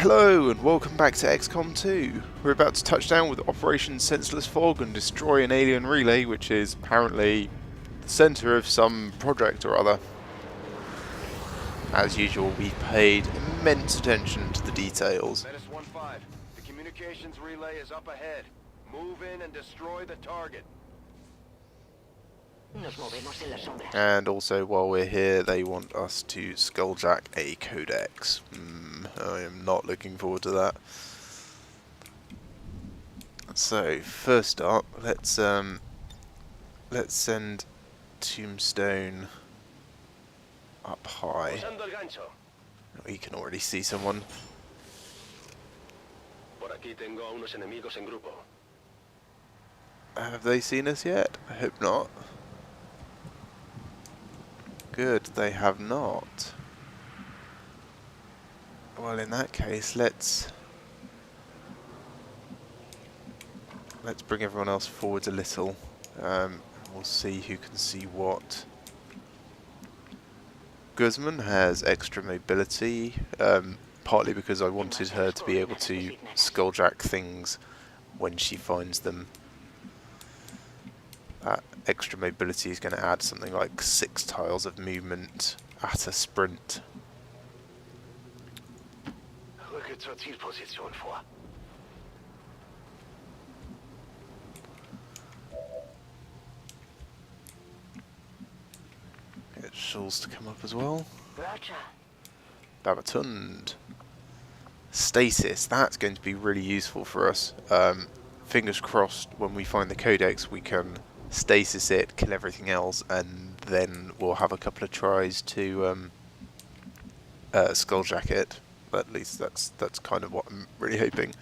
Hello and welcome back to XCom 2. We're about to touch down with Operation Senseless Fog and destroy an alien relay which is apparently the centre of some project or other. As usual, we've paid immense attention to the details. Menace 1-5, the communications relay is up ahead. Move in and destroy the target. And also, while we're here, they want us to skulljack a Codex. I am not looking forward to that. So, first up, let's send Tombstone up high. We can already see someone. Have they seen us yet? I hope not. Good, they have not. Well, in that case, let's bring everyone else forwards a little. We'll see who can see what. Guzman has extra mobility, partly because I wanted her to be able to skulljack things when she finds them. That extra mobility is going to add something like 6 tiles of movement at a sprint. Get Schulz to come up as well. Babatund. Stasis, that's going to be really useful for us. Fingers crossed, when we find the Codex we can stasis it, kill everything else, and then we'll have a couple of tries to skulljack it. But at least that's kind of what I'm really hoping.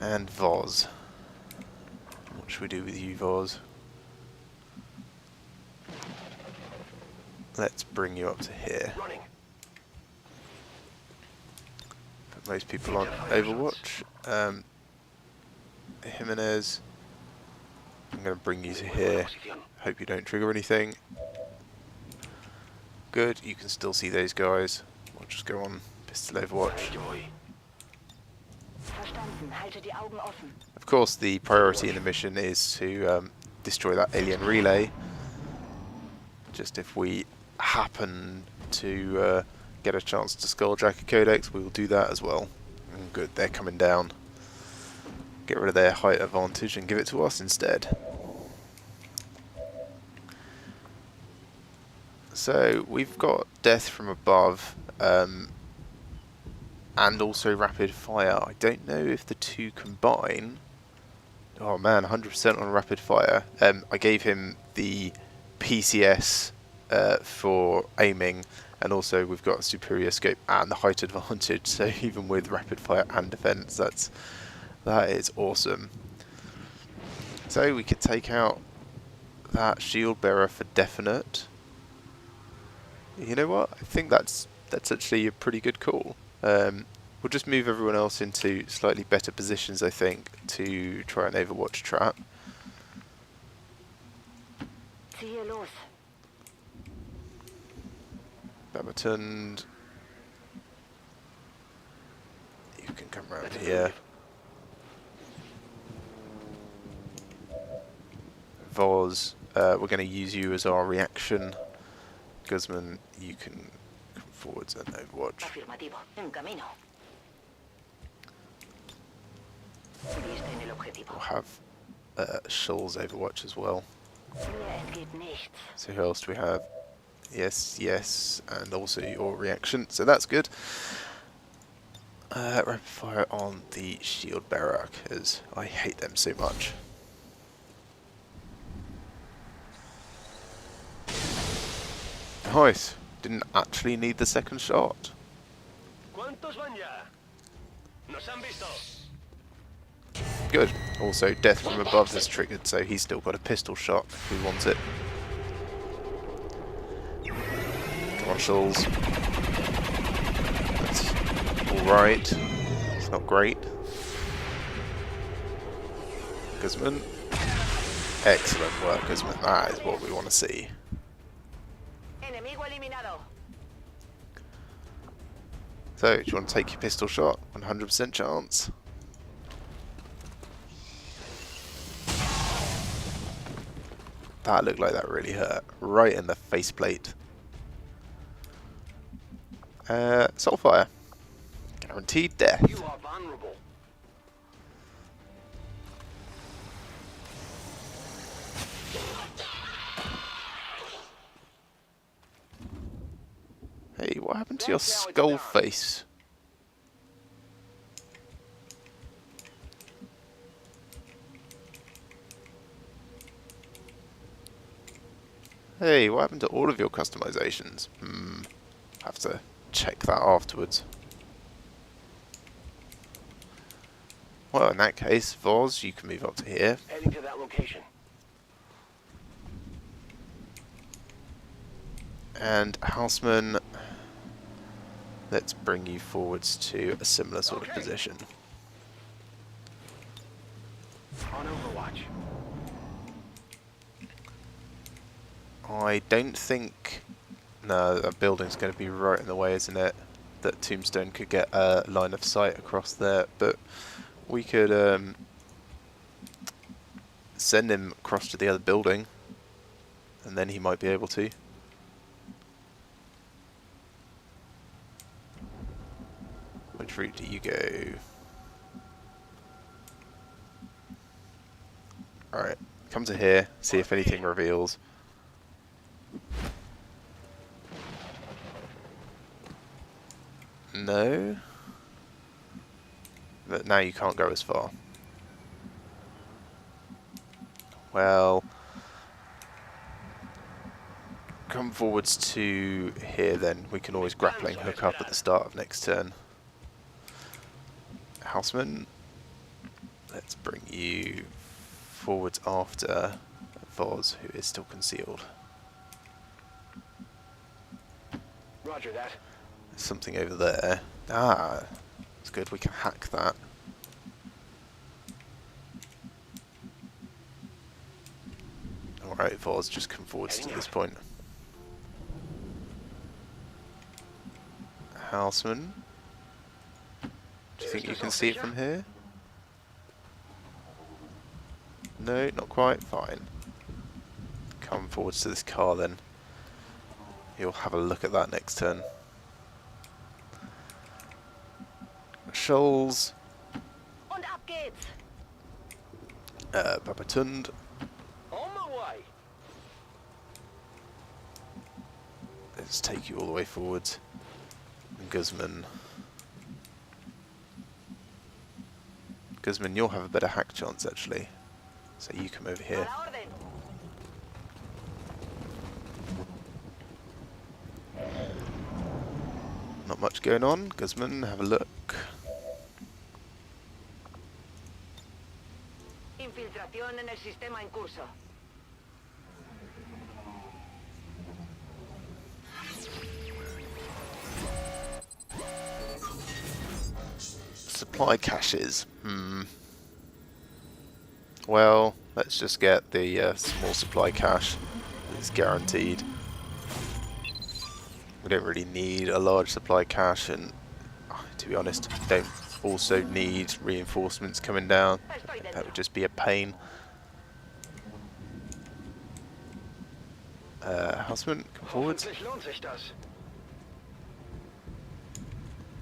And Voz. What should we do with you, Voz? Let's bring you up to here. Put most people on Overwatch. Jimenez, I'm going to bring you to here. Hope you don't trigger anything. Good, you can still see those guys. We'll just go on pistol Overwatch. Of course, the priority in the mission is to destroy that alien relay. Just if we happen to get a chance to skulljack a Codex, we will do that as well. And good, they're coming down. Get rid of their height advantage and give it to us instead. So we've got death from above and also rapid fire. I don't know if the two combine. Oh man, 100% on rapid fire. I gave him the PCS for aiming, and also we've got a superior scope and the height advantage, so even with rapid fire and defense, that is awesome. So we could take out that shield bearer for definite. You know what? I think that's actually a pretty good call. We'll just move everyone else into slightly better positions, I think, to try an Overwatch trap. Babatund. You can come around here. Voz, we're going to use you as our reaction. Guzman, you can come forwards and Overwatch. We'll have Schulz Overwatch as well. So who else do we have? Yes, and also your reaction, so that's good. Rapid fire on the shield bearer, because I hate them so much. Nice. Didn't actually need the second shot. Good. Also, death from above is triggered, so he's still got a pistol shot if he wants it. Come on, Schulz. That's alright. It's not great. Guzman. Excellent work, Guzman. That is what we want to see. So, do you want to take your pistol shot? 100% chance. That looked like that really hurt. Right in the faceplate. Soulfire. Guaranteed death. You are vulnerable. Hey, what happened to your skull face? Hey, what happened to all of your customizations? Have to check that afterwards. Well, in that case, Voz, you can move up to here. Heading to that location. And Houseman, let's bring you forwards to a similar sort of position. On Overwatch. I don't think... No, that building's going to be right in the way, isn't it? That Tombstone could get a line of sight across there, but we could send him across to the other building, and then he might be able to. Which route do you go? Alright, come to here, see if anything reveals. No. But now you can't go as far. Well, come forwards to here then. We can always grappling hook up at the start of next turn. Houseman, let's bring you forwards after Voz, who is still concealed. Roger that. There's something over there. Ah, that's good. We can hack that. Alright, Voz, just come forwards to this point. Houseman, do you think you can see it from here? No, not quite. Fine. Come forwards to this car then. You'll have a look at that next turn. Shoals. Und ab geht's. Babatund. On my way. Let's take you all the way forwards. Guzman. Guzman, you'll have a better hack chance actually. So you come over A here. la orden. Not much going on. Guzman, have a look. Infiltración en el sistema en curso. Supply caches. Well, let's just get the small supply cache. It's guaranteed. We don't really need a large supply cache, and to be honest, don't also need reinforcements coming down. Estoy That dentro. would just be a pain. Houseman, come forwards. Hoffentlich lohnt sich das.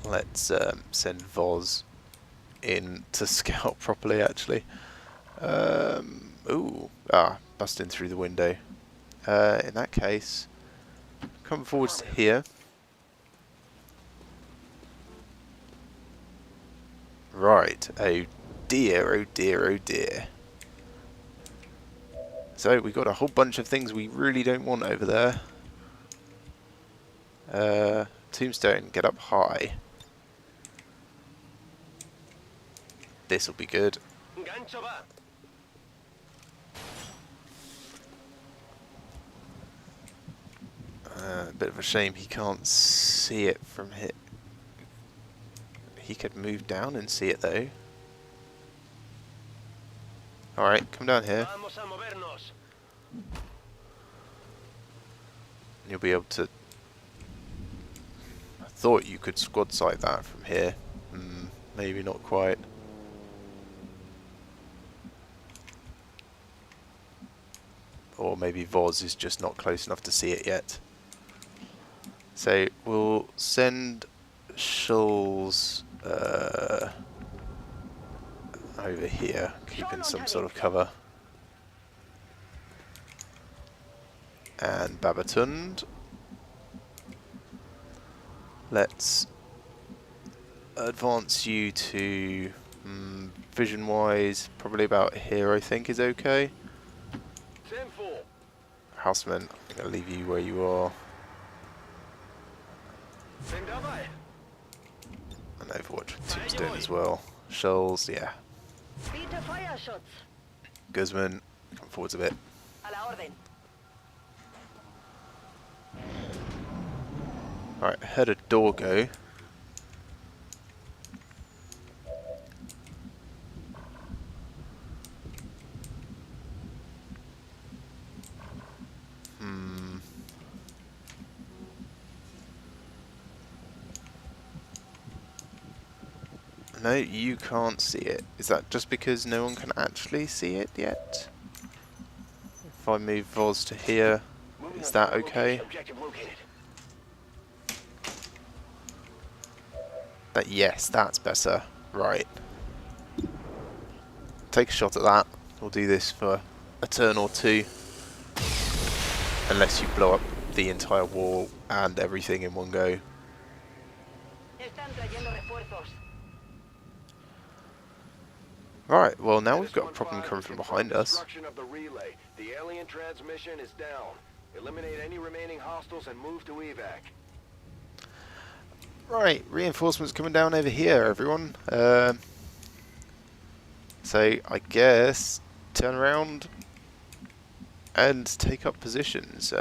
Let's send Voz in to scout properly, actually. Busting through the window. In that case, come forwards to here. Right. Oh dear, oh dear, oh dear. So we got a whole bunch of things we really don't want over there. Tombstone, get up high. This'll be good. Gancho va. A bit of a shame he can't see it from here. He could move down and see it though. Alright, come down here. Vamos a movernos. You'll be able to... I thought you could squad sight that from here. Maybe not quite. Or maybe Voz is just not close enough to see it yet. So we'll send Schulz over here, keeping some sort of cover. And Babatund. Let's advance you to, vision-wise, probably about here I think is okay. Houseman, I'm going to leave you where you are. And Overwatch with Tombstone as well. Schulz, yeah. Guzman, come forwards a bit. Alright, heard a door go. No, you can't see it. Is that just because no one can actually see it yet? If I move Voz to here, is that okay? Yes, that's better. Right. Take a shot at that. We'll do this for a turn or two. Unless you blow up the entire wall and everything in one go. Right, well now we've got a problem coming from behind us. The alien transmission is down. Eliminate any remaining hostiles and move to evac. Right, reinforcements coming down over here, everyone. So I guess turn around and take up positions.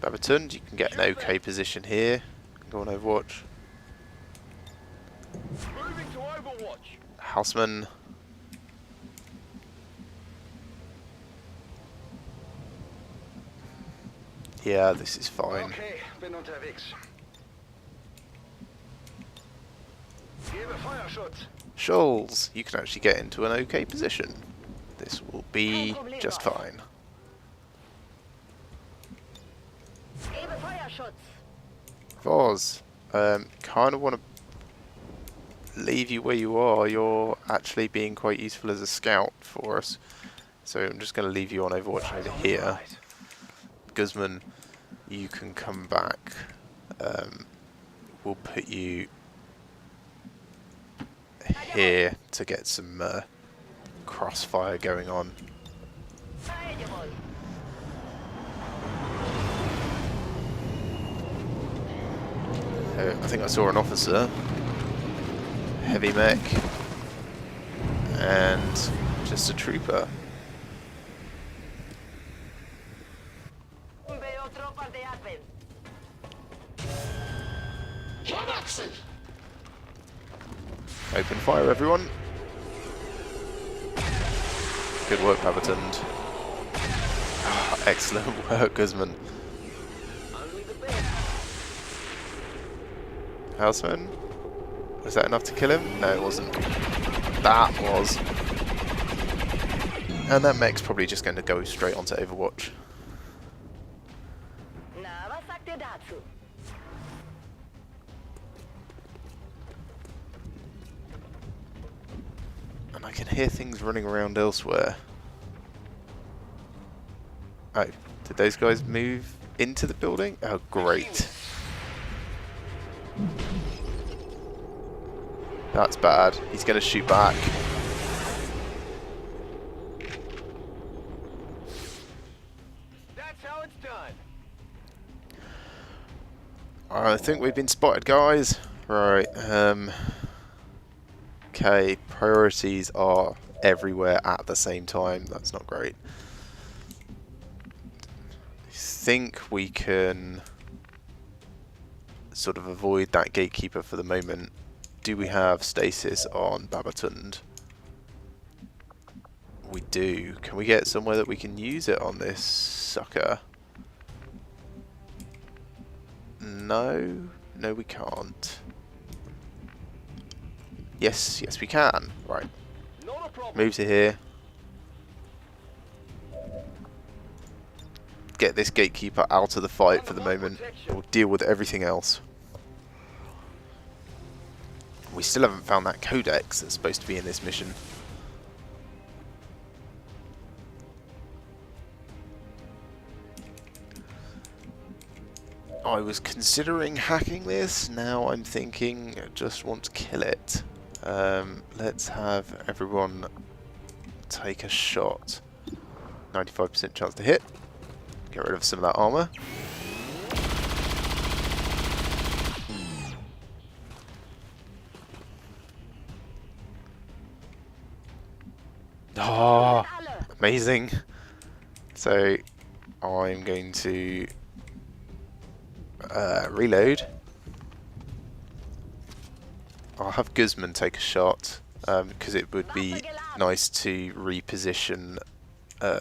Babatund, you can get an okay position here. Go on Overwatch. Moving to Overwatch. Houseman. Yeah, this is fine. Okay, bin unterwegs. Gebe Feuerschutz. Schulz, you can actually get into an okay position. This will be just fine. Gebe Feuerschutz. Voz, kind of want to leave you where you are. You're actually being quite useful as a scout for us. So I'm just going to leave you on Overwatch over here. Guzman, you can come back. We'll put you here to get some crossfire going on. I think I saw an officer, heavy mech, and just a trooper. Open fire, everyone. Good work, Babatund. Oh, excellent work, Guzman. Houseman? Was that enough to kill him? No, it wasn't. That was. And that mech's probably just going to go straight onto Overwatch. And I can hear things running around elsewhere. Oh, did those guys move into the building? Oh, great. That's bad. He's going to shoot back. That's how it's done. I think we've been spotted, guys. Right. Okay, priorities are everywhere at the same time. That's not great. I think we can sort of avoid that gatekeeper for the moment. Do we have stasis on Babatund? We do. Can we get somewhere that we can use it on this sucker? No. No, we can't. Yes, yes we can. Right. Not a problem. Move to here. Get this gatekeeper out of the fight for the moment. We'll deal with everything else. We still haven't found that Codex that's supposed to be in this mission. I was considering hacking this, now I'm thinking I just want to kill it. Let's have everyone take a shot. 95% chance to hit. Get rid of some of that armour. Oh, amazing. So I'm going to reload. I'll have Guzman take a shot because it would be nice to reposition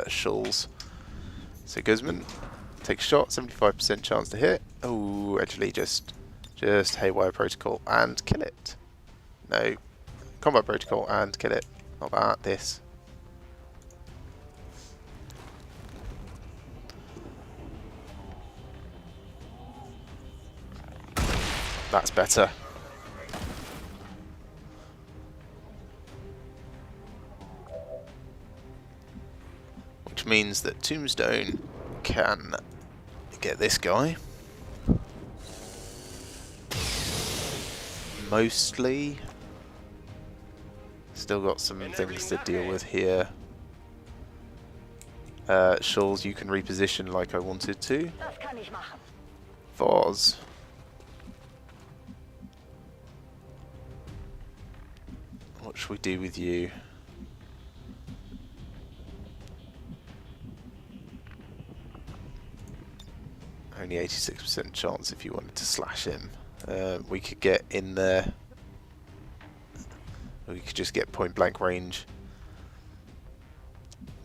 Schulz. So Guzman, take a shot, 75% chance to hit. Oh, actually just haywire protocol and kill it. No, combat protocol and kill it. Not that, this. That's better. Which means that Tombstone can get this guy. Mostly. Still got some things to deal with here. Schulz, you can reposition like I wanted to. Das kann ich machen. Vaz. What should we do with you? Only 86% chance if you wanted to slash him. We could get in there. We could just get point blank range.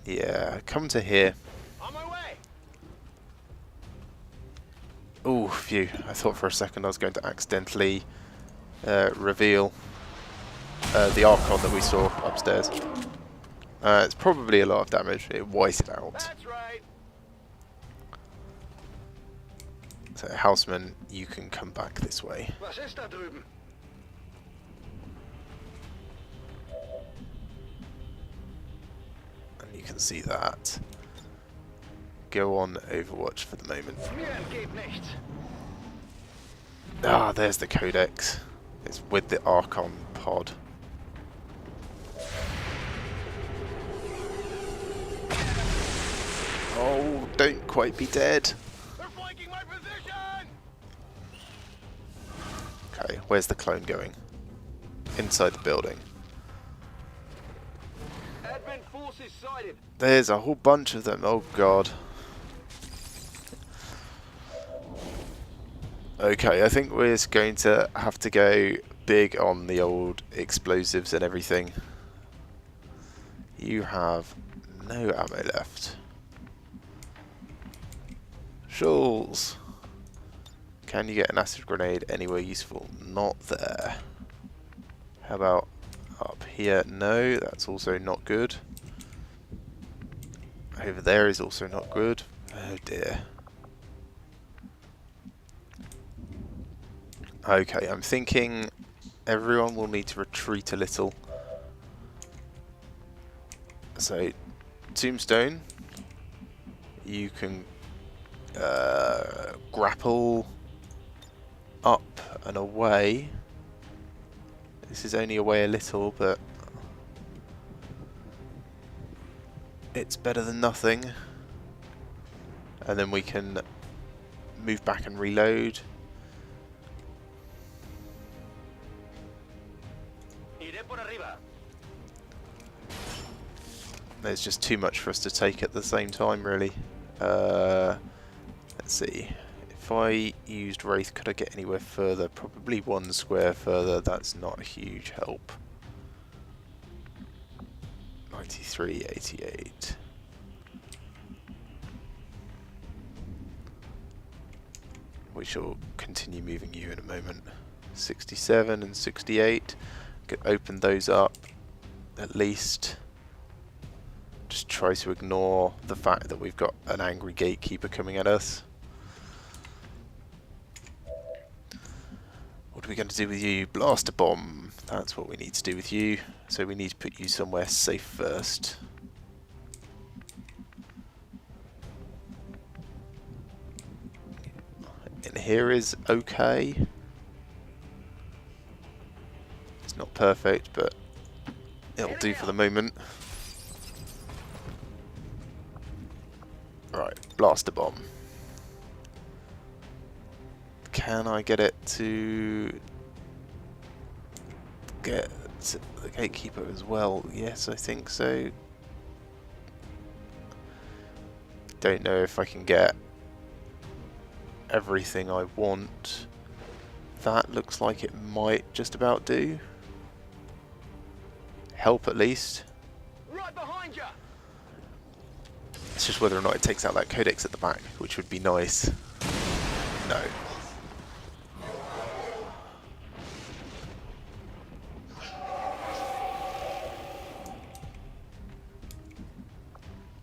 Yeah, come to here. On my way. Oh, phew. I thought for a second I was going to accidentally reveal the Archon that we saw upstairs. It's probably a lot of damage. It wipes it out. That's right. So, Houseman, you can come back this way. Was ist da drüben? And you can see that. Go on Overwatch for the moment. Mir entgeht nichts. Ah, there's the Codex. It's with the Archon pod. Oh, don't quite be dead. They're flanking my position. Okay, where's the clone going? Inside the building. Advent forces sighted. There's a whole bunch of them. Oh god. Okay, I think we're going to have to go big on the old explosives and everything. You have no ammo left. Schulz. Can you get an acid grenade anywhere useful? Not there. How about up here? No, that's also not good. Over there is also not good. Oh dear. Okay, I'm thinking everyone will need to retreat a little. So, Tombstone, you can grapple up and away. This is only away a little, but it's better than nothing. And then we can move back and reload. Iré por arriba. There's just too much for us to take at the same time, really. Let's see. If I used Wraith, could I get anywhere further? Probably 1 square further. That's not a huge help. 93, 88. we shall continue moving you in a moment. 67 and 68. Could open those up at least. Just try to ignore the fact that we've got an angry gatekeeper coming at us. What are we going to do with you? Blast a bomb. That's what we need to do with you. So we need to put you somewhere safe first. In here is okay. It's not perfect, but it'll do for the moment. Right, blast a bomb. Can I get it to get the gatekeeper as well? Yes, I think so. Don't know if I can get everything I want. That looks like it might just about do. Help at least. Right behind you. It's just whether or not it takes out that Codex at the back, which would be nice. No.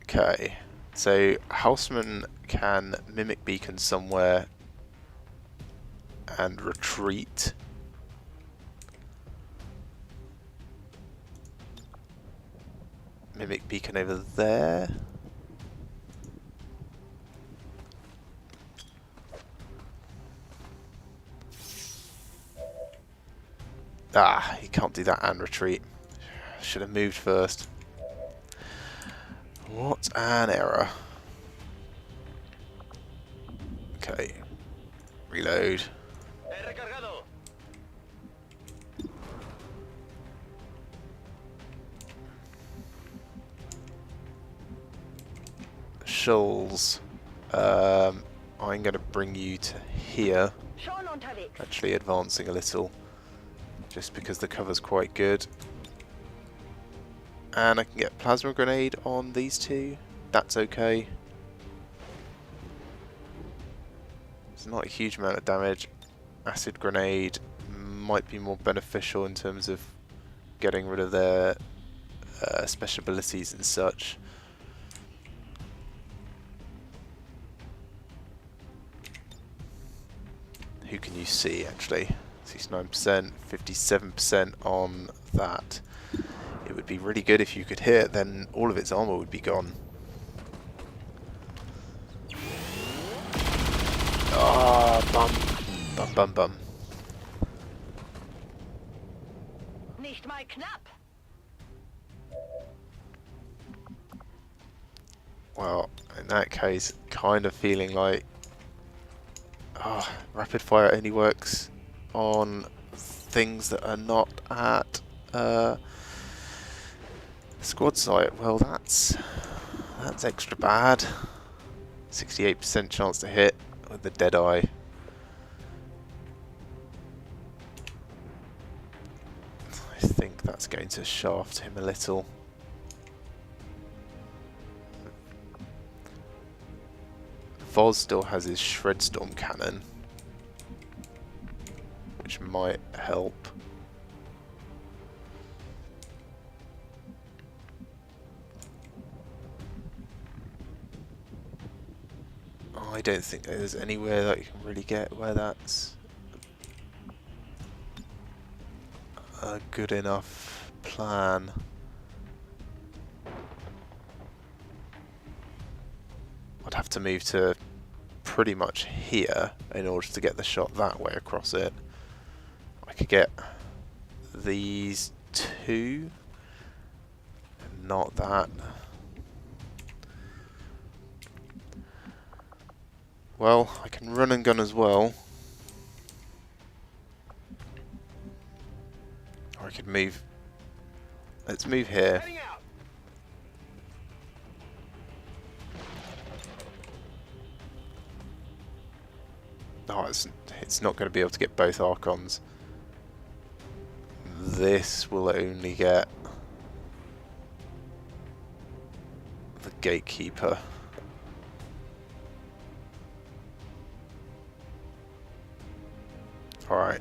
Okay, so Houseman can mimic beacon somewhere and retreat. Mimic beacon over there. Ah, he can't do that and retreat. Should have moved first. What an error. Okay. Reload. Shoals. I'm going to bring you to here. Schon unterwegs. Actually advancing a little. Just because the cover's quite good. And I can get plasma grenade on these two. That's okay. It's not a huge amount of damage. Acid grenade might be more beneficial in terms of getting rid of their special abilities and such. Who can you see actually? 69%, 57% on that. It would be really good if you could hit, then all of its armor would be gone. Ah, bum. Bum bum bum. Nicht mal knapp. Well, in that case, kind of feeling like rapid fire only works on things that are not at squad site. Well, that's extra bad. 68% chance to hit with the dead eye. I think that's going to shaft him a little. Voz still has his Shredstorm cannon, which might help. I don't think there's anywhere that you can really get where that's a good enough plan. I'd have to move to pretty much here in order to get the shot that way across it. I could get these two, not that. Well, I can run and gun as well. Or I could move. Let's move here. Heading out. Oh, it's not going to be able to get both Archons. This will only get the Gatekeeper. Alright,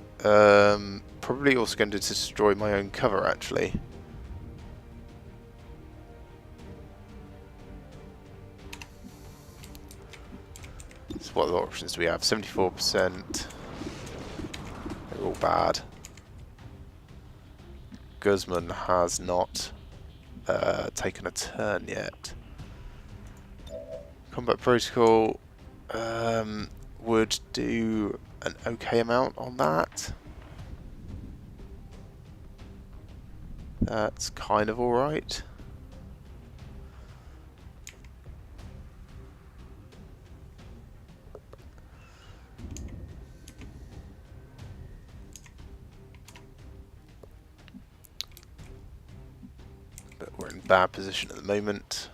probably also going to destroy my own cover, actually. So what other options do we have? 74%. They're all bad. Guzman has not taken a turn yet. Combat Protocol would do an okay amount on that. That's kind of alright. But we're in bad position at the moment.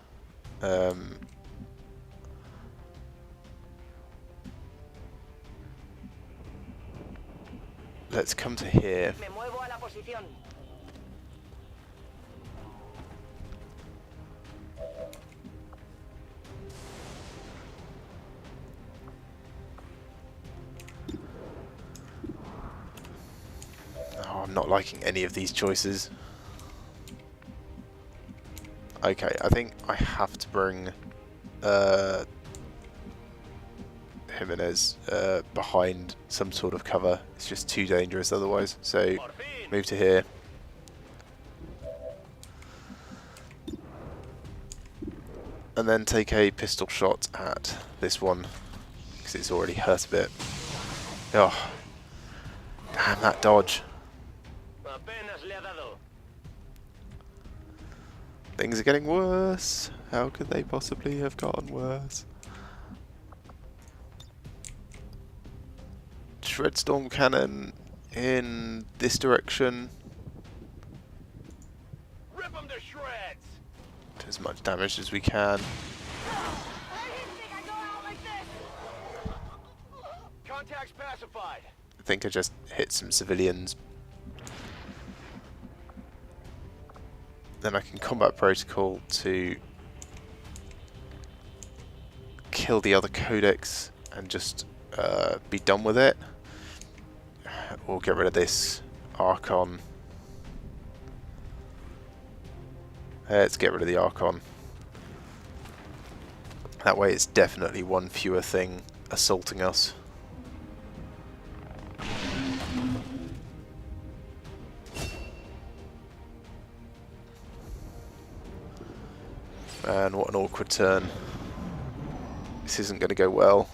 Let's come to here. Me muevo a la posición. Oh, I'm not liking any of these choices. Okay, I think I have to bring Jimenez behind some sort of cover. It's just too dangerous otherwise. So move to here. And then take a pistol shot at this one, because it's already hurt a bit. Oh, damn that dodge. Apenas le ha dado. Things are getting worse. How could they possibly have gotten worse? Shredstorm cannon in this direction. Rip them to shreds. Do as much damage as we can. Contacts pacified. I think I just hit some civilians. Then I can combat protocol to kill the other Codex and just be done with it. Or get rid of this Archon. Let's get rid of the Archon. That way it's definitely one fewer thing assaulting us. Man, what an awkward turn. This isn't going to go well.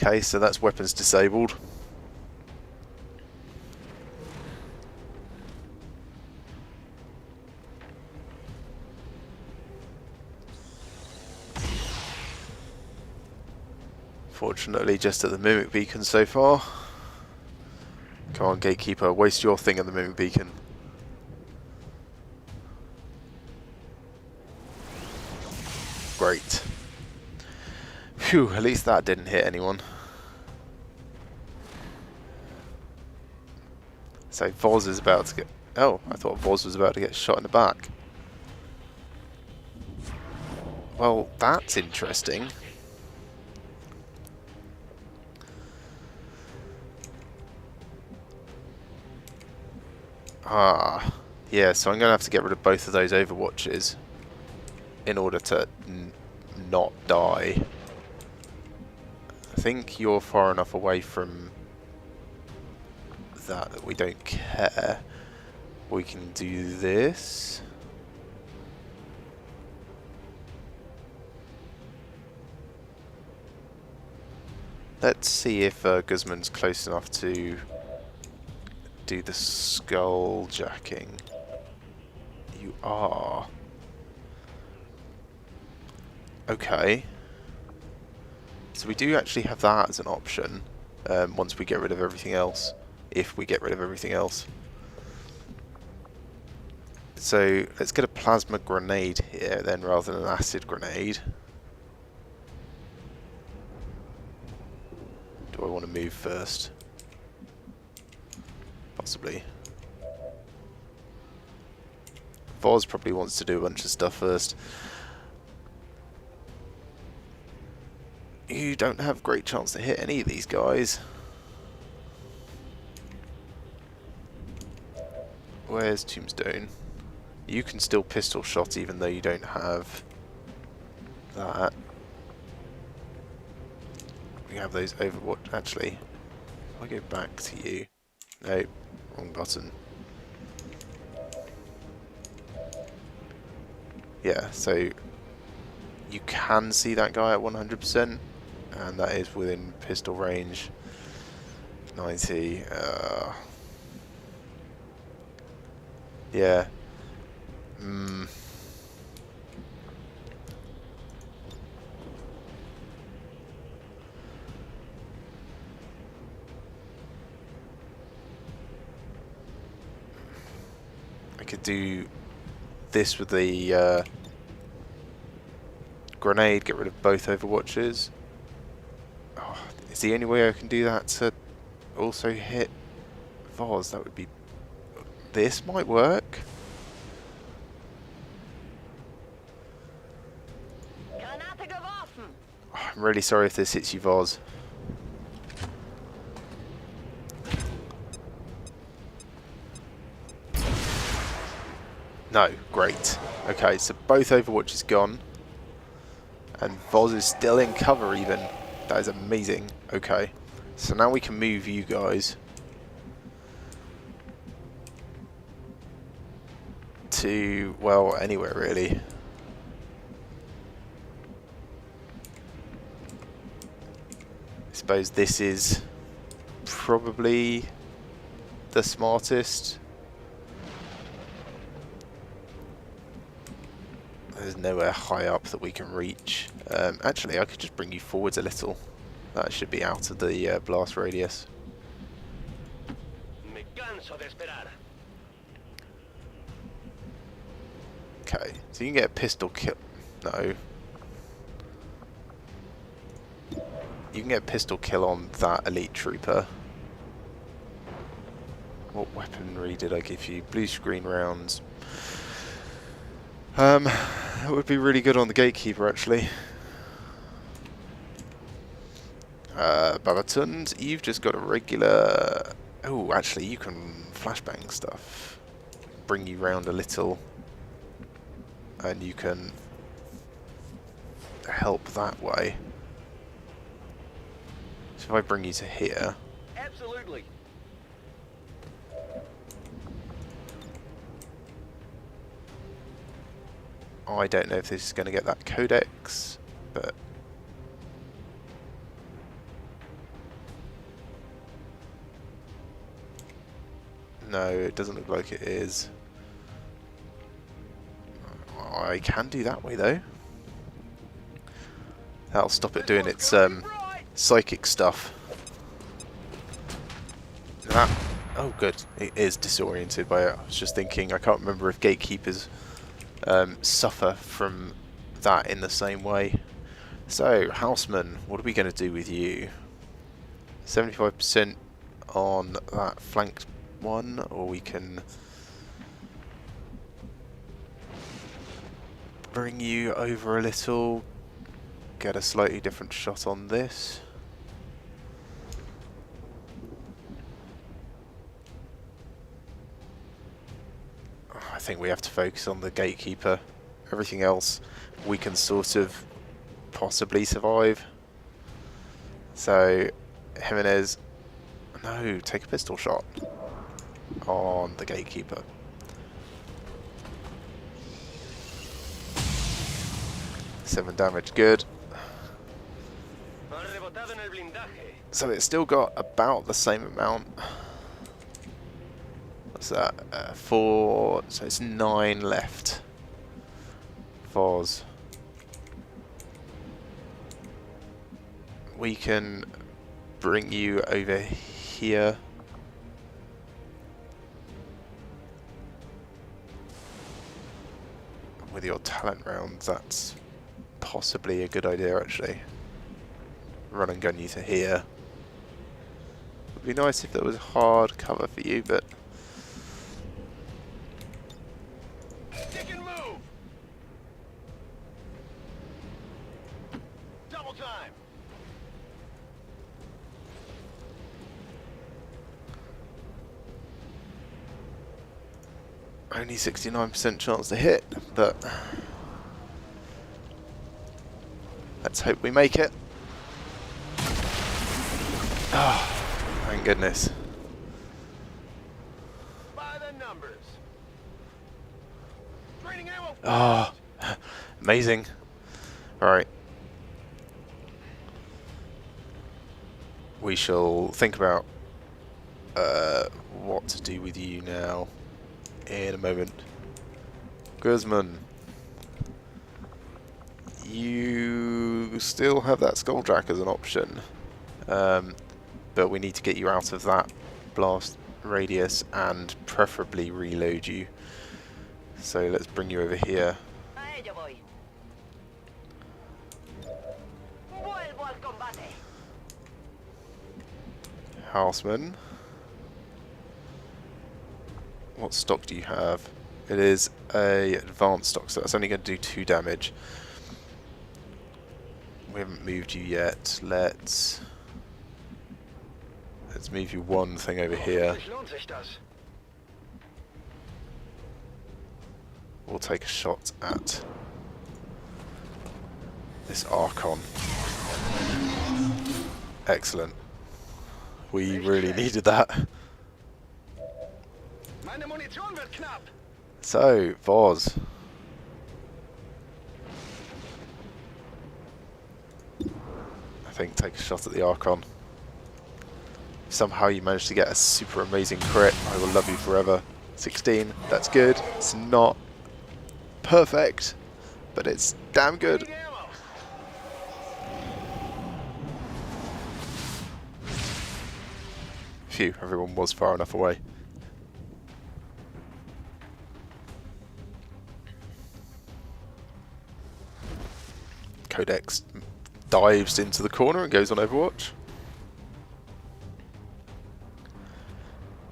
Okay, so that's weapons disabled. Fortunately, just at the Mimic Beacon so far. Come on, Gatekeeper, waste your thing at the Mimic Beacon. Great. Phew, at least that didn't hit anyone. So Voz is about to get... Oh, I thought Voz was about to get shot in the back. Well, that's interesting. Ah, yeah, so I'm going to have to get rid of both of those Overwatches in order to not die. I think you're far enough away from that we don't care. We can do this. Let's see if Guzman's close enough to do the skull jacking. You are. Okay. So we do actually have that as an option once we get rid of everything else. If we get rid of everything else. So let's get a plasma grenade here then rather than an acid grenade. Do I want to move first? Possibly. Voz probably wants to do a bunch of stuff first. You don't have great chance to hit any of these guys. Where's Tombstone? You can still pistol shot even though you don't have that. We have those Overwatch. Actually, if I go back to you. No, wrong button. Yeah, so you can see that guy at 100%, and that is within pistol range. 90. Yeah. I could do this with the grenade, get rid of both Overwatches. Oh, is the only way I can do that to also hit Voz? That would be... This might work. Granate geworfen. Oh, I'm really sorry if this hits you, Voz. No, great. Okay, so both Overwatch is gone. And Voz is still in cover even. That is amazing. Okay, so now we can move you guys to, well, anywhere really. I suppose this is probably the smartest. There's nowhere high up that we can reach. Actually, I could just bring you forwards a little. That should be out of the blast radius. Me canso de esperar. Okay, so you can get a pistol kill. No. You can get a pistol kill on that elite trooper. What weaponry did I give you? Blue screen rounds. That would be really good on the gatekeeper, actually. Babatund, you've just got a regular... Oh, actually, you can flashbang stuff. Bring you round a little. And you can help that way. So if I bring you to here... Absolutely. I don't know if this is going to get that Codex, but... No, it doesn't look like it is. I can do that way though. That'll stop it doing its psychic stuff. That, oh good, it is disoriented by it. I was just thinking, I can't remember if gatekeepers suffer from that in the same way. So, Houseman, what are we going to do with you? 75% on that flanked one, or we can bring you over a little, get a slightly different shot on this. I think we have to focus on the gatekeeper. Everything else we can sort of possibly survive. So, Jimenez, no, take a pistol shot on the gatekeeper. Seven damage, good. So it's still got about the same amount. What's that? 4, so it's 9 left. Voz. We can bring you over here. With your talent rounds, that's possibly a good idea actually. Run and gun you to here. Would be nice if there was hard cover for you, but Double time. Only 69% chance to hit, but let's hope we make it. Oh, thank goodness. By the numbers. Training ammo. Oh, amazing. Alright. We shall think about what to do with you now in a moment. Guzman, you still have that Skulljack as an option, but we need to get you out of that blast radius and preferably reload you. So let's bring you over here. A ello voy. Vuelvo al combate. Houseman. What stock do you have? It is a advanced stock, so that's only going to do 2 damage. We haven't moved you yet. Let's move you one thing over here. We'll take a shot at this Archon. Excellent. We really needed that. So, Voz. I think take a shot at the Archon. If somehow you manage to get a super amazing crit, I will love you forever. 16, that's good. It's not perfect, but it's damn good. Phew, everyone was far enough away. Codex dives into the corner and goes on Overwatch.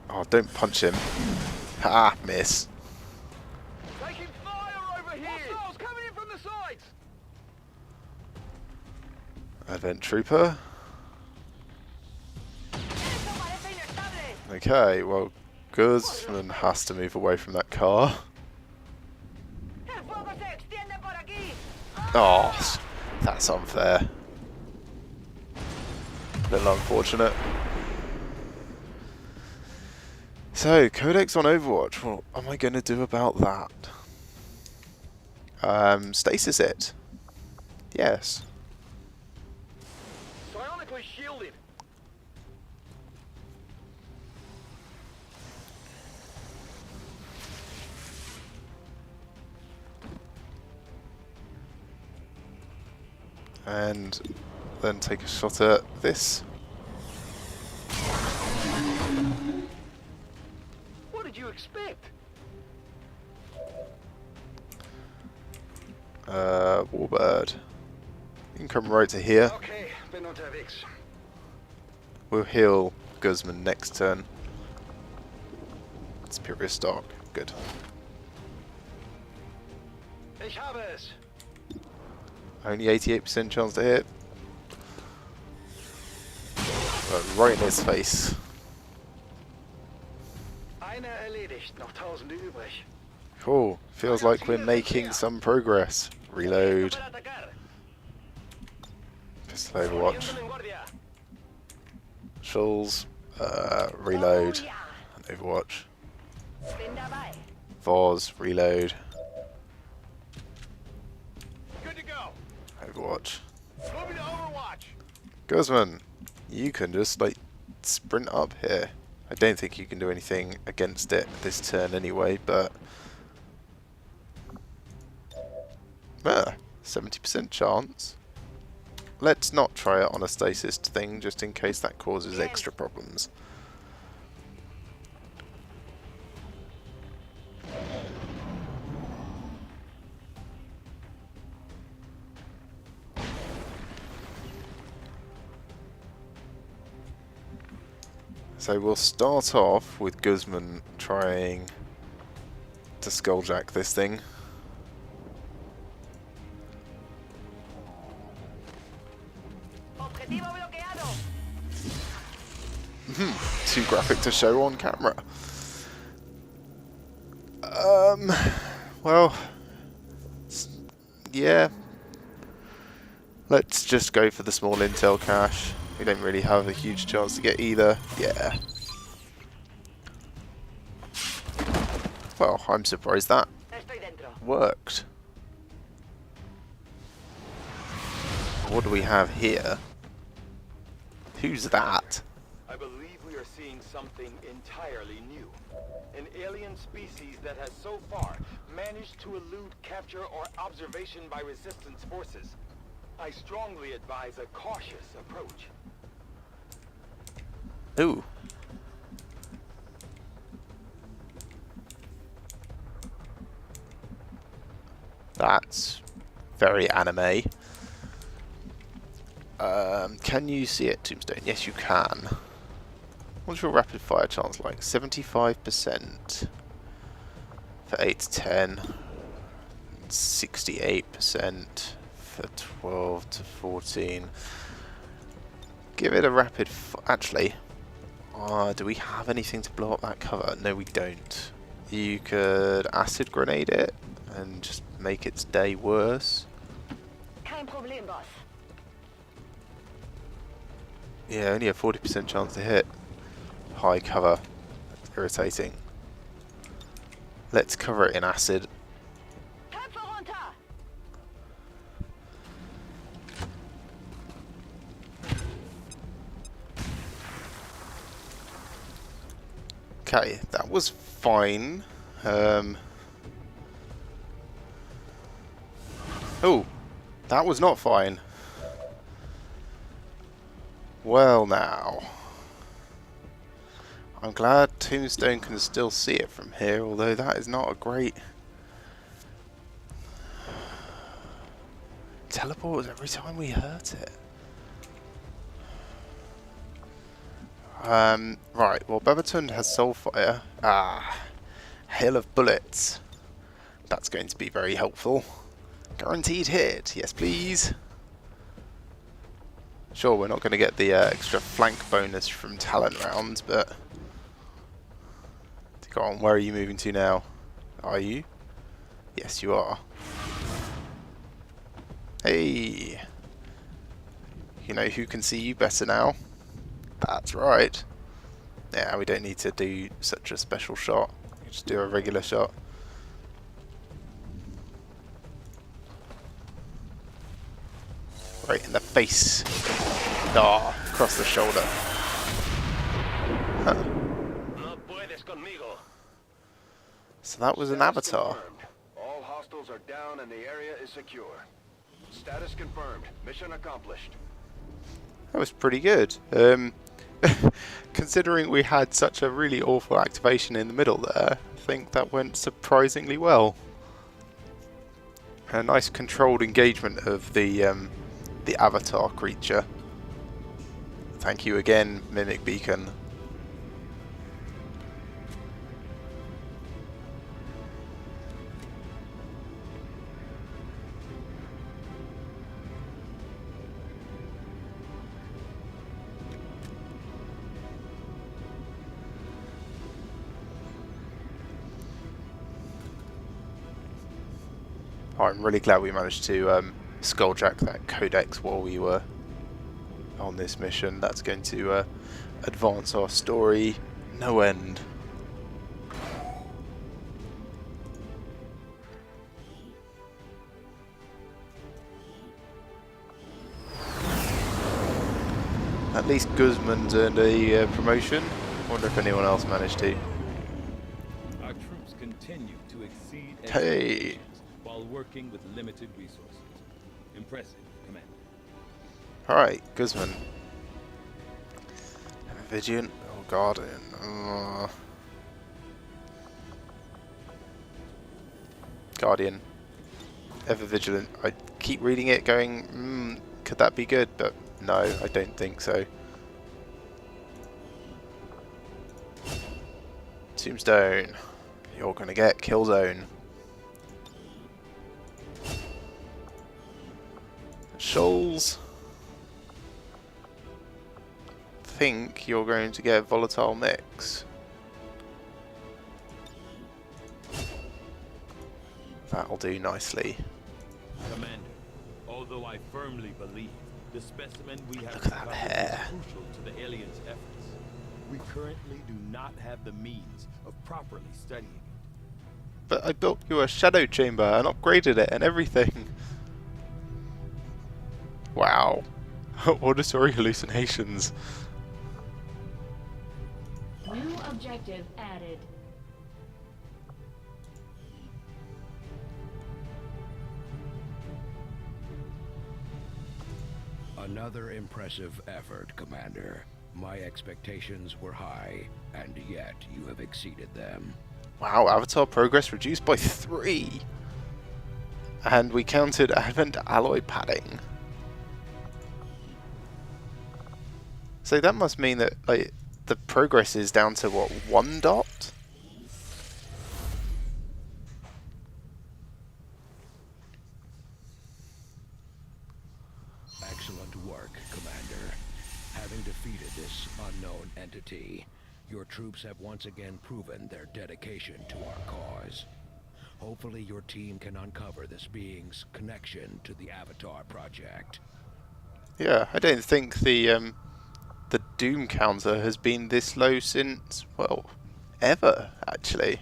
Oh, don't punch him. Ah, miss. Taking fire over here. Hostiles coming in from the sides. Advent Trooper. Okay, well, Guzman has to move away from that car. Oh, that's unfair. A little unfortunate. So, Codex on Overwatch. What am I going to do about that? Stasis it. Yes. Psionically shielded. And then take a shot at this. What did you expect? Warbird. You can come right to here. Okay, bin unterwegs. We'll heal Guzman next turn. Superior stock. Good. Ich habe es. Only 88% chance to hit. Right in his face. Einer erledigt, noch Tausende übrig. Cool. Feels like we're making some progress. Reload. Pistol Overwatch. Shulls. Reload. And Overwatch. Voz. Reload. Good to go. Overwatch. Moving to Overwatch. Guzman, you can just like sprint up here. I don't think you can do anything against it this turn anyway, but 70% chance. Let's not try it on a stasis thing just in case that causes extra problems. So we'll start off with Guzman trying to skulljack this thing. Objetivo bloqueado. Too graphic to show on camera. Well, yeah. Let's just go for the small intel cache. We don't really have a huge chance to get either. Yeah. Well, I'm surprised that Estoy dentro. worked. What do we have here? Who's that? I believe we are seeing something entirely new. An alien species that has so far managed to elude capture or observation by resistance forces. I strongly advise a cautious approach. Ooh. That's very anime. Can you see it, Tombstone? Yes, you can. What's your rapid fire chance like? 75% for 8 to 10. 68% for 12 to 14. Give it a rapid actually. Do we have anything to blow up that cover? No, we don't. You could acid grenade it and just make its day worse. Kein Problem, boss. Yeah, only a 40% chance to hit. High cover. That's irritating. Let's cover it in acid. Köpfe runter. Okay, that was fine. Oh, that was not fine. Well now. I'm glad Tombstone can still see it from here, although that is not a great... Teleport every time we hurt it. Right, well Babatunde has Soulfire. Hail of Bullets. That's going to be very helpful. Guaranteed hit, yes please. Sure, we're not going to get the extra flank bonus from talent rounds, but... Go on, where are you moving to now? Are you? Yes, you are. Hey! You know who can see you better now? That's right. Yeah, we don't need to do such a special shot. We just do a regular shot. Right in the face. Ah, across the shoulder. Huh. No puedes conmigo. So that was an Status avatar. confirmed. All hostiles are down and the area is secure. Status confirmed. Mission accomplished. That was pretty good. Considering we had such a really awful activation in the middle there, I think that went surprisingly well. A nice controlled engagement of the avatar creature. Thank you again, Mimic Beacon. I'm really glad we managed to skulljack that Codex while we were on this mission. That's going to advance our story no end. At least Guzman's earned a promotion. Wonder if anyone else managed to. Our troops continue to exceed Hey. expectations while working with limited resources. Impressive, Commander. Alright, Guzman. Vigilant. Oh, Guardian. Guardian. Ever Vigilant. I keep reading it going, could that be good? But no, I don't think so. Tombstone. You're gonna get Killzone. Shoals. think you're going to get volatile mix. That'll do nicely. Commander, although I firmly believe the specimen we have Look at that recovered hair. is crucial to the aliens' efforts, we currently do not have the means of properly studying it. But I built you a shadow chamber and upgraded it and everything. Wow. Auditory hallucinations. New objective added. Another impressive effort, Commander. My expectations were high, and yet you have exceeded them. Wow, avatar progress reduced by 3. And we counted Advent alloy padding. So that must mean that like the progress is down to what, 1 dot? Excellent work, Commander. Having defeated this unknown entity, your troops have once again proven their dedication to our cause. Hopefully your team can uncover this being's connection to the Avatar project. Yeah, I don't think the Doom counter has been this low since, well, ever, actually.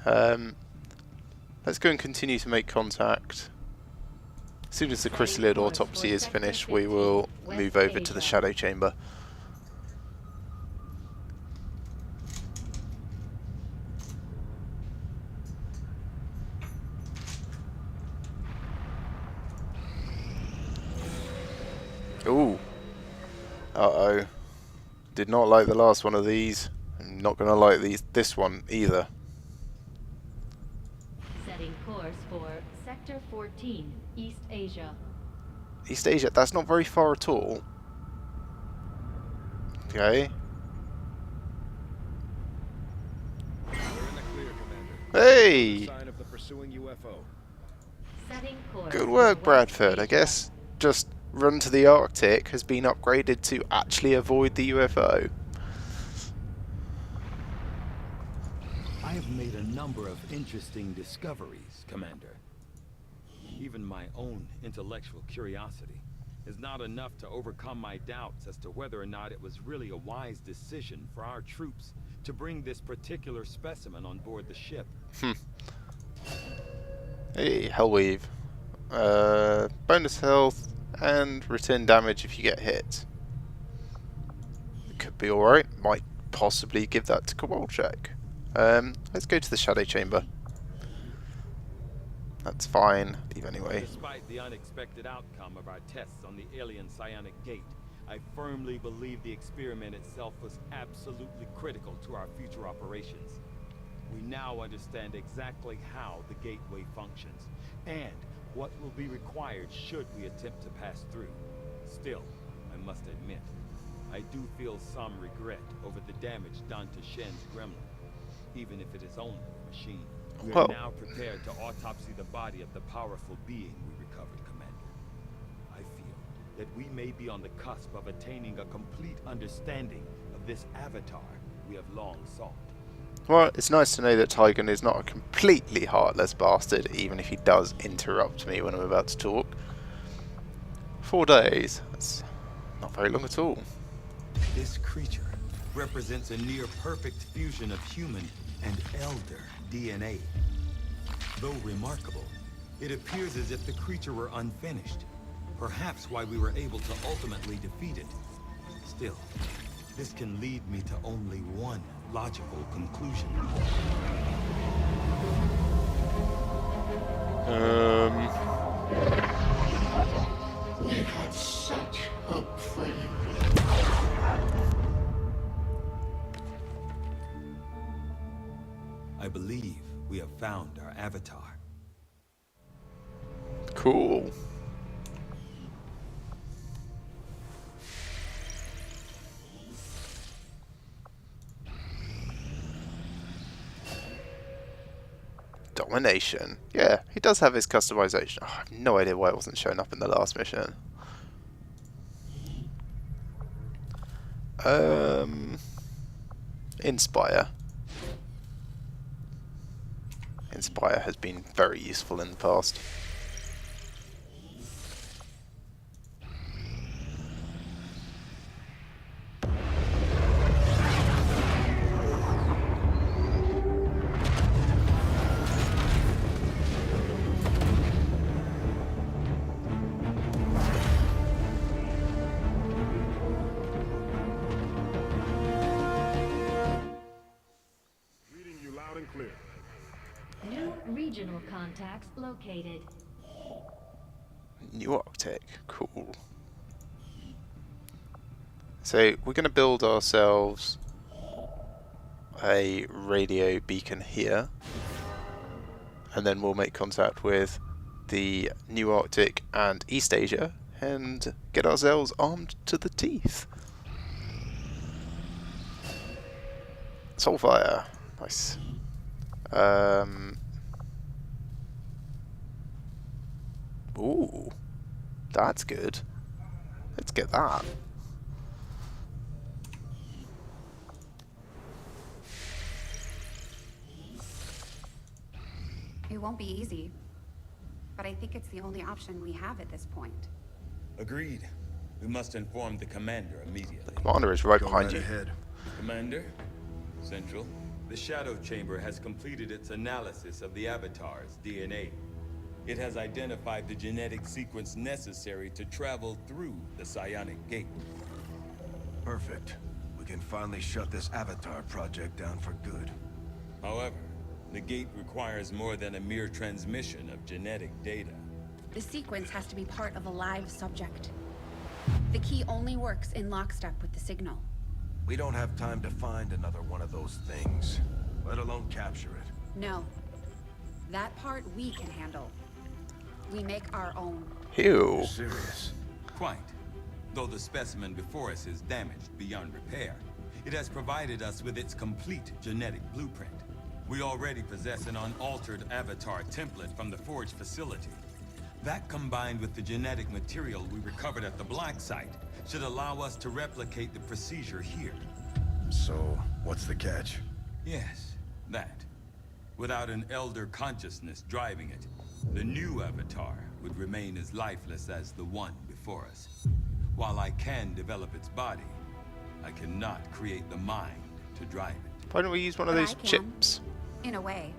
Let's go and continue to make contact. As soon as the chrysalid autopsy is finished, we will move over to the shadow chamber. Ooh. Uh-oh. Did not like the last one of these. I'm not going to like this one either. Setting course for Sector 14, East Asia. East Asia, that's not very far at all. Okay. We're in the clear, Commander. Hey! Sign of the pursuing UFO. Setting course Good for work, West Bradford. I Asia. guess just run to the Arctic has been upgraded to actually avoid the UFO. I have made a number of interesting discoveries, Commander. Even my own intellectual curiosity is not enough to overcome my doubts as to whether or not it was really a wise decision for our troops to bring this particular specimen on board the ship. Hey, Hellweave. Bonus health and return damage if you get hit. It could be alright. Might possibly give that to Kowalczyk. Let's go to the shadow chamber. That's fine. Leave anyway. Despite the unexpected outcome of our tests on the alien psionic gate, I firmly believe the experiment itself was absolutely critical to our future operations. We now understand exactly how the gateway functions, and what will be required should we attempt to pass through. Still, I must admit, I do feel some regret over the damage done to Shen's gremlin, even if it is only a machine. We are now prepared to autopsy the body of the powerful being we recovered, Commander. I feel that we may be on the cusp of attaining a complete understanding of this avatar we have long sought. Well, it's nice to know that Tygon is not a completely heartless bastard, even if he does interrupt me when I'm about to talk. 4 days. That's not very long at all. This creature represents a near-perfect fusion of human and elder DNA. Though remarkable, it appears as if the creature were unfinished. Perhaps why we were able to ultimately defeat it. Still, this can lead me to only one logical conclusion. We had such hope for you. I believe we have found our avatar. Cool. Domination. Yeah, he does have his customization. Oh, I have no idea why it wasn't showing up in the last mission. Inspire. Inspire has been very useful in the past. New regional contacts located. New Arctic, cool. So we're going to build ourselves a radio beacon here, and then we'll make contact with the New Arctic and East Asia and get ourselves armed to the teeth. Soulfire, nice. Ooh, that's good. Let's get that. It won't be easy, but I think it's the only option we have at this point. Agreed. We must inform the commander immediately. Commander is right behind you. Ahead. Commander, Central, the Shadow Chamber has completed its analysis of the Avatar's DNA. It has identified the genetic sequence necessary to travel through the Psionic Gate. Perfect. We can finally shut this Avatar project down for good. However, the gate requires more than a mere transmission of genetic data. The sequence has to be part of a live subject. The key only works in lockstep with the signal. We don't have time to find another one of those things, let alone capture it. No. That part we can handle. We make our own. Ew. Serious. Quite. Though the specimen before us is damaged beyond repair, it has provided us with its complete genetic blueprint. We already possess an unaltered avatar template from the Forge facility. That, combined with the genetic material we recovered at the Black Site, should allow us to replicate the procedure here. So, what's the catch? Yes, that. Without an elder consciousness driving it, the new avatar would remain as lifeless as the one before us. While I can develop its body, I cannot create the mind to drive it. Why don't we use one of But those I can. chips? In a way.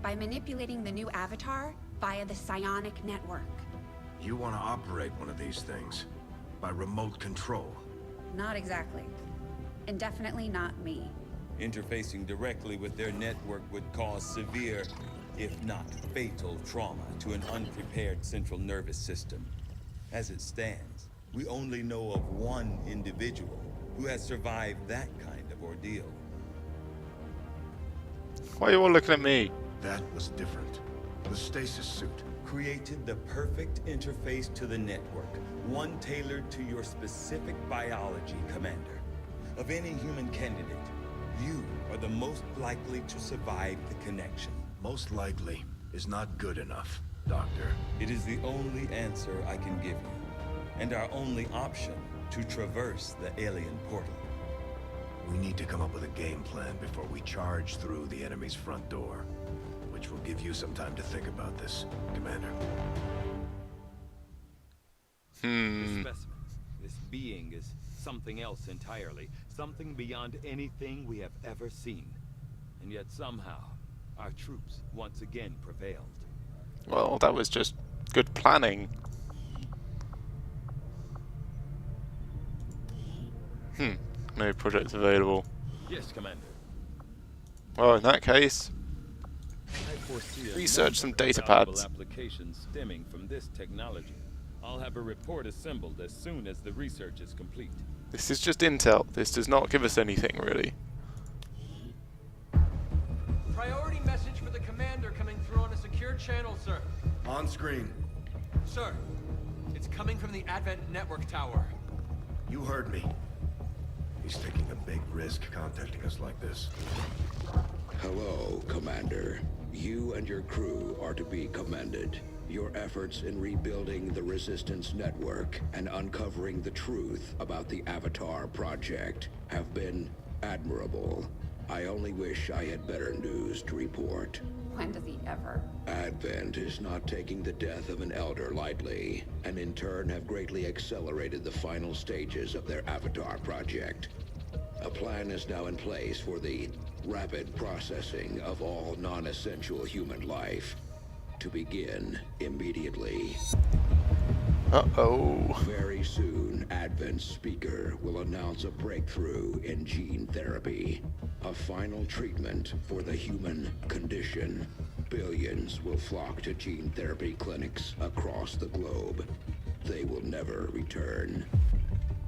By manipulating the new avatar via the psionic network. You want to operate one of these things by remote control. Not exactly. And definitely not me. Interfacing directly with their network would cause severe, if not fatal, trauma to an unprepared central nervous system. As it stands, we only know of one individual who has survived that kind of ordeal. Why are you all looking at me? That was different. The stasis suit. Created the perfect interface to the network, one tailored to your specific biology, Commander. Of any human candidate, you are the most likely to survive the connection. Most likely is not good enough, Doctor. It is the only answer I can give you, and our only option to traverse the alien portal. We need to come up with a game plan before we charge through the enemy's front door, which will give you some time to think about this, Commander. This specimen, this being is something else entirely, something beyond anything we have ever seen. And yet somehow, our troops once again prevailed. Well, that was just good planning. No projects available. Yes, Commander. Well, in that case, I foresee a research number some of data valuable pads. applications stemming from this technology. I'll have a report assembled as soon as the research is complete. This is just intel. This does not give us anything, really. Priority message for the commander coming through on a secure channel, sir. On screen. Sir, it's coming from the Advent Network Tower. You heard me. He's taking a big risk contacting us like this. Hello, Commander. You and your crew are to be commended. Your efforts in rebuilding the Resistance network and uncovering the truth about the Avatar project have been admirable. I only wish I had better news to report. When does he ever? Advent is not taking the death of an elder lightly, and in turn have greatly accelerated the final stages of their Avatar project. A plan is now in place for the rapid processing of all non-essential human life. To begin immediately. Uh-oh. Very soon, Advent's speaker will announce a breakthrough in gene therapy. A final treatment for the human condition. Billions will flock to gene therapy clinics across the globe. They will never return.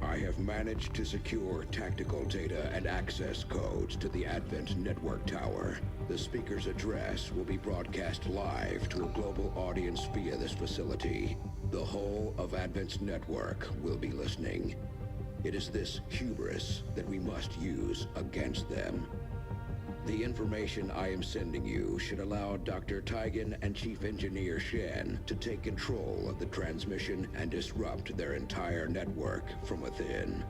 I have managed to secure tactical data and access codes to the Advent network tower. The speaker's address will be broadcast live to a global audience via this facility. The whole of Advent's network will be listening. It is this hubris that we must use against them. The information I am sending you should allow Dr. Taigen and Chief Engineer Shen to take control of the transmission and disrupt their entire network from within.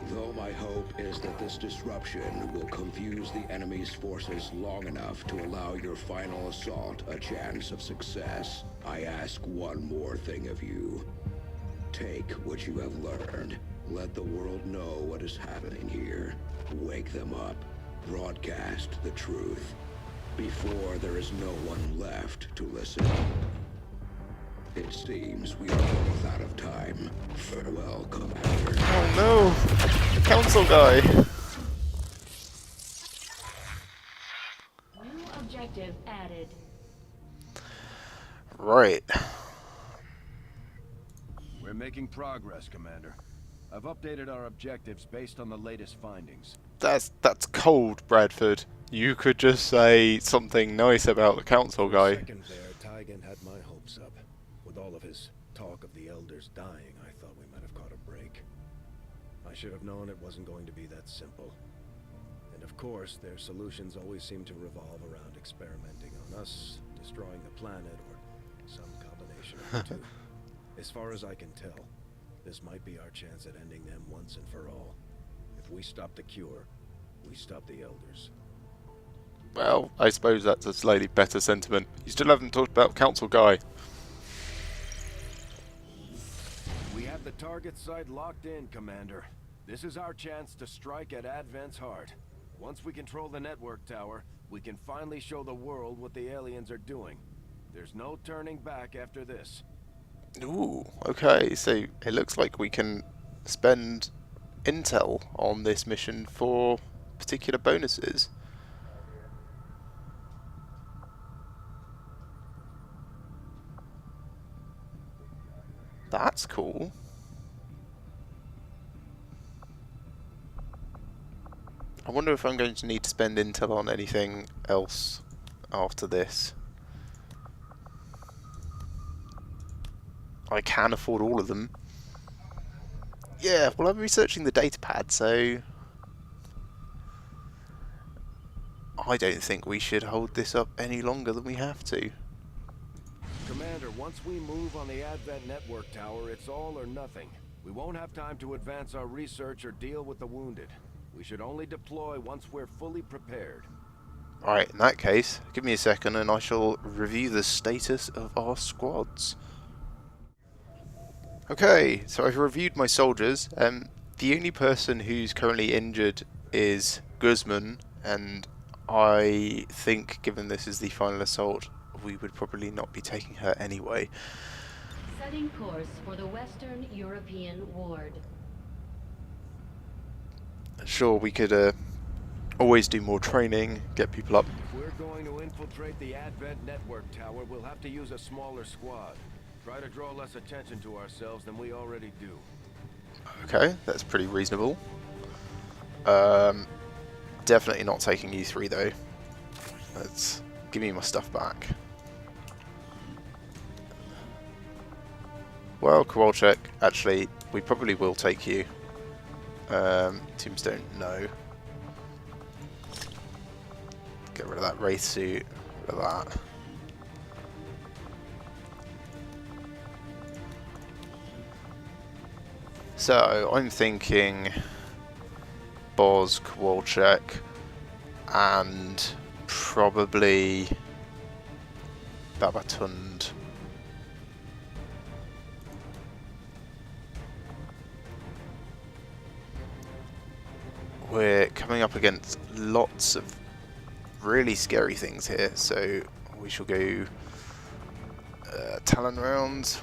Though my hope is that this disruption will confuse the enemy's forces long enough to allow your final assault a chance of success, I ask one more thing of you. Take what you have learned. Let the world know what is happening here. Wake them up. Broadcast the truth before there is no one left to listen. It seems we are both out of time. Farewell, Commander. Oh no! The council guy! New objective added. Right. We're making progress, Commander. I've updated our objectives based on the latest findings. That's cold, Bradford. You could just say something nice about the council guy. For a second there, Taigen had my hopes up. With all of his talk of the elders dying, I thought we might have caught a break. I should have known it wasn't going to be that simple. And of course, their solutions always seem to revolve around experimenting on us, destroying the planet, or some combination of the two. As far as I can tell, this might be our chance at ending them once and for all. If we stop the cure, we stop the elders. Well, I suppose that's a slightly better sentiment. You still haven't talked about council guy. We have the target site locked in, Commander. This is our chance to strike at Advent's heart. Once we control the network tower, we can finally show the world what the aliens are doing. There's no turning back after this. Ooh, okay, so it looks like we can spend intel on this mission for particular bonuses. That's cool. I wonder if I'm going to need to spend intel on anything else after this. I can afford all of them. Yeah, well, I'm researching the datapad, so I don't think we should hold this up any longer than we have to. Commander, once we move on the Advent network tower, it's all or nothing. We won't have time to advance our research or deal with the wounded. We should only deploy once we're fully prepared. Alright, in that case, give me a second and I shall review the status of our squads. Okay, so I've reviewed my soldiers. The only person who's currently injured is Guzman, and I think, given this is the final assault, we would probably not be taking her anyway. Setting course for the Western European Ward. Sure, we could always do more training, get people up. If we're going to infiltrate the Advent network tower, we'll have to use a smaller squad. Try to draw less attention to ourselves than we already do. Okay, that's pretty reasonable. Definitely not taking you three though. Let's give me my stuff back. Well, Kowalczyk, actually, we probably will take you. Tombstone, no. Get rid of that Wraith suit, rid of that. So I'm thinking Boz, Kowalczyk, and probably Babatund. We're coming up against lots of really scary things here, so we shall go Talon rounds,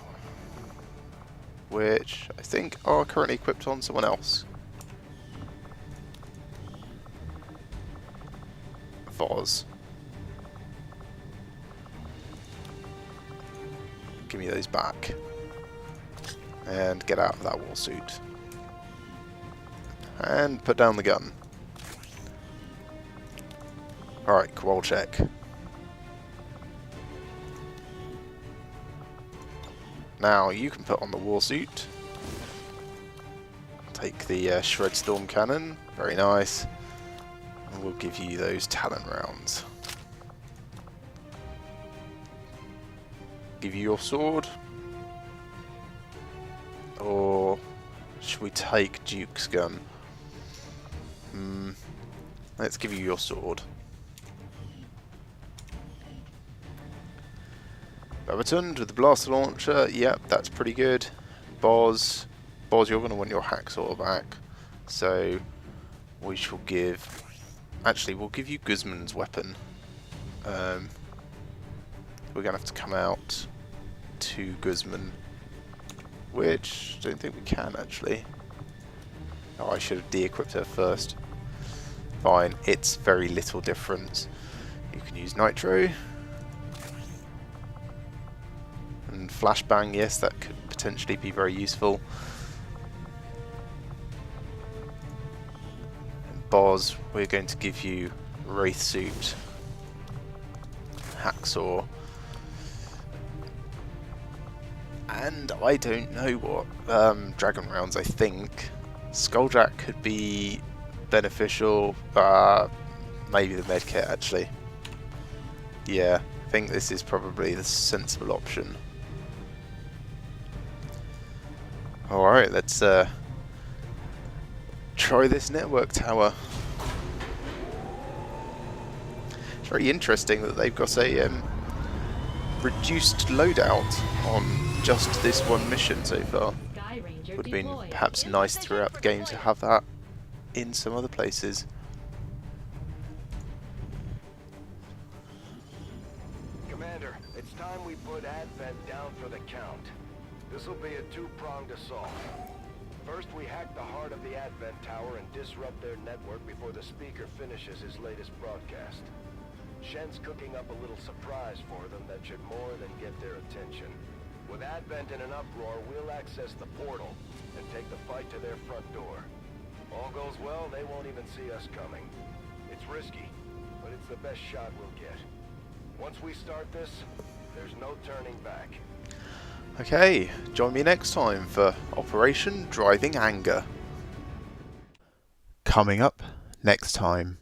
which I think are currently equipped on someone else. Voz. Give me those back. And get out of that war suit. And put down the gun. Alright, Kowalczyk. Now you can put on the war suit. Take the Shred Storm Cannon. Very nice. And we'll give you those Talon rounds. Give you your sword. Or should we take Duke's gun? Let's give you your sword. Babatund with the blaster launcher. Yep, that's pretty good. Boz, you're going to want your hacksaw back. So we shall give... Actually, we'll give you Guzman's weapon. We're going to have to come out to Guzman. Which I don't think we can, actually. Oh, I should have de-equipped her first. Fine, it's very little difference. You can use Nitro. And Flashbang, yes, that could potentially be very useful. And Boz, we're going to give you Wraith Suit. Hacksaw. And I don't know what Dragon Rounds, I think. Skulljack could be beneficial, maybe the medkit actually. Yeah, I think this is probably the sensible option. Alright, let's try this network tower. It's very interesting that they've got a reduced loadout on just this one mission so far. Would have been perhaps nice throughout the game to have that in some other places. Commander, it's time we put Advent down for the count. This'll be a two-pronged assault. First, we hack the heart of the Advent Tower and disrupt their network before the speaker finishes his latest broadcast. Shen's cooking up a little surprise for them that should more than get their attention. With Advent in an uproar, we'll access the portal and take the fight to their front door. All goes well, they won't even see us coming. It's risky, but it's the best shot we'll get. Once we start this, there's no turning back. Okay, join me next time for Operation Driving Anger. Coming up next time.